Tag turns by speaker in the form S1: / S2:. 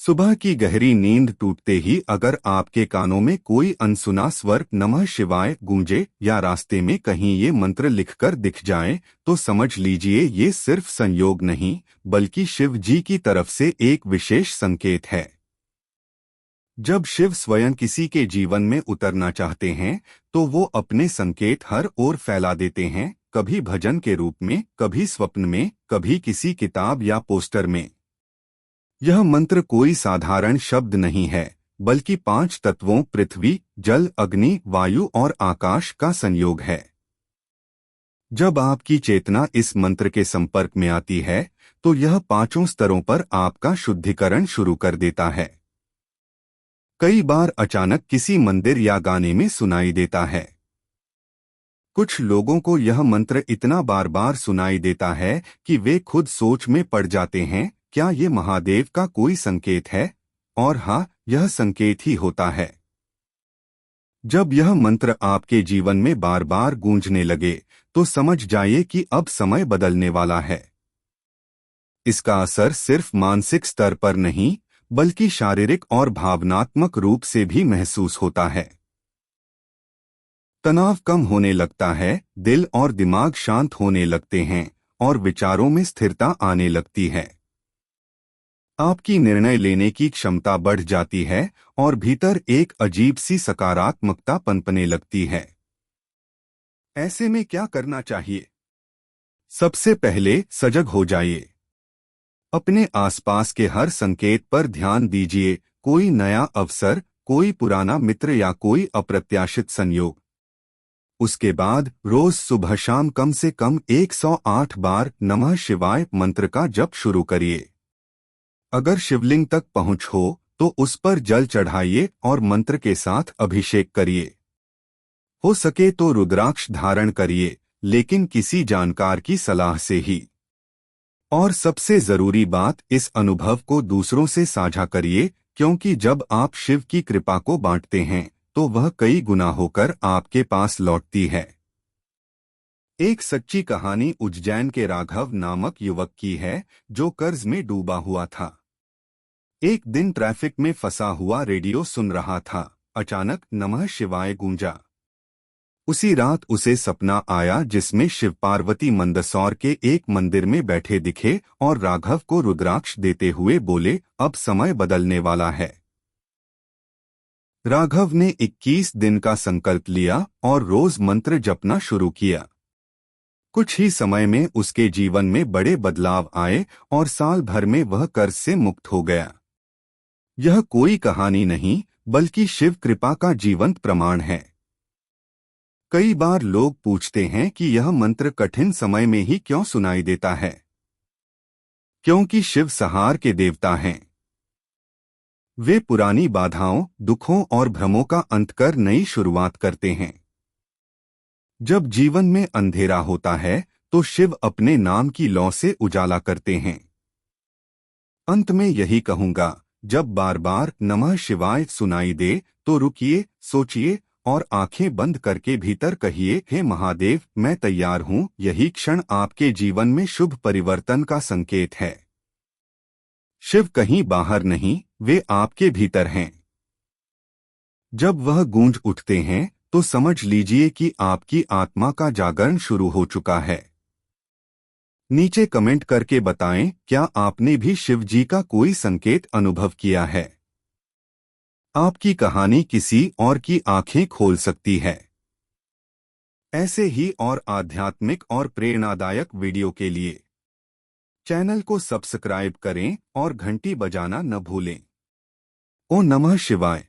S1: सुबह की गहरी नींद टूटते ही अगर आपके कानों में कोई अनसुना स्वर नमः शिवाय गूंजे या रास्ते में कहीं ये मंत्र लिखकर दिख जाए तो समझ लीजिए ये सिर्फ संयोग नहीं बल्कि शिव जी की तरफ से एक विशेष संकेत है। जब शिव स्वयं किसी के जीवन में उतरना चाहते हैं तो वो अपने संकेत हर ओर फैला देते हैं, कभी भजन के रूप में, कभी स्वप्न में, कभी किसी किताब या पोस्टर में। यह मंत्र कोई साधारण शब्द नहीं है बल्कि 5 तत्वों पृथ्वी, जल, अग्नि, वायु और आकाश का संयोग है। जब आपकी चेतना इस मंत्र के संपर्क में आती है तो यह 5 स्तरों पर आपका शुद्धिकरण शुरू कर देता है। कई बार अचानक किसी मंदिर या गाने में सुनाई देता है। कुछ लोगों को यह मंत्र इतना बार बार सुनाई देता है कि वे खुद सोच में पड़ जाते हैं, क्या ये महादेव का कोई संकेत है? और हाँ, यह संकेत ही होता है। जब यह मंत्र आपके जीवन में बार बार गूंजने लगे तो समझ जाइए कि अब समय बदलने वाला है। इसका असर सिर्फ मानसिक स्तर पर नहीं बल्कि शारीरिक और भावनात्मक रूप से भी महसूस होता है। तनाव कम होने लगता है, दिल और दिमाग शांत होने लगते हैं और विचारों में स्थिरता आने लगती है। आपकी निर्णय लेने की क्षमता बढ़ जाती है और भीतर एक अजीब सी सकारात्मकता पनपने लगती है। ऐसे में क्या करना चाहिए? सबसे पहले सजग हो जाइए। अपने आसपास के हर संकेत पर ध्यान दीजिए, कोई नया अवसर, कोई पुराना मित्र या कोई अप्रत्याशित संयोग। उसके बाद रोज सुबह शाम कम से कम 108 बार नमः शिवाय मंत्र का जप शुरू करिए। अगर शिवलिंग तक पहुंच हो तो उस पर जल चढ़ाइए और मंत्र के साथ अभिषेक करिए। हो सके तो रुद्राक्ष धारण करिए, लेकिन किसी जानकार की सलाह से ही। और सबसे जरूरी बात, इस अनुभव को दूसरों से साझा करिए, क्योंकि जब आप शिव की कृपा को बांटते हैं तो वह कई गुना होकर आपके पास लौटती है। एक सच्ची कहानी उज्जैन के राघव नामक युवक की है जो कर्ज में डूबा हुआ था। एक दिन ट्रैफिक में फंसा हुआ रेडियो सुन रहा था। अचानक नमः शिवाय गूंजा। उसी रात उसे सपना आया जिसमें शिव पार्वती मंदसौर के एक मंदिर में बैठे दिखे और राघव को रुद्राक्ष देते हुए बोले, अब समय बदलने वाला है। राघव ने 21 दिन का संकल्प लिया और रोज मंत्र जपना शुरू किया। कुछ ही समय में उसके जीवन में बड़े बदलाव आए और साल भर में वह कर्ज से मुक्त हो गया। यह कोई कहानी नहीं बल्कि शिव कृपा का जीवंत प्रमाण है। कई बार लोग पूछते हैं कि यह मंत्र कठिन समय में ही क्यों सुनाई देता है? क्योंकि शिव संहार के देवता हैं। वे पुरानी बाधाओं, दुखों और भ्रमों का अंत कर नई शुरुआत करते हैं। जब जीवन में अंधेरा होता है तो शिव अपने नाम की लौ से उजाला करते हैं। अंत में यही कहूंगा, जब बार बार नमः शिवाय सुनाई दे तो रुकिए, सोचिए और आंखें बंद करके भीतर कहिए, हे महादेव, मैं तैयार हूं। यही क्षण आपके जीवन में शुभ परिवर्तन का संकेत है। शिव कहीं बाहर नहीं, वे आपके भीतर हैं। जब वह गूंज उठते हैं तो समझ लीजिए कि आपकी आत्मा का जागरण शुरू हो चुका है। नीचे कमेंट करके बताएं, क्या आपने भी शिव जी का कोई संकेत अनुभव किया है? आपकी कहानी किसी और की आंखें खोल सकती है। ऐसे ही और आध्यात्मिक और प्रेरणादायक वीडियो के लिए चैनल को सब्सक्राइब करें और घंटी बजाना न भूलें। ओम नमः शिवाय।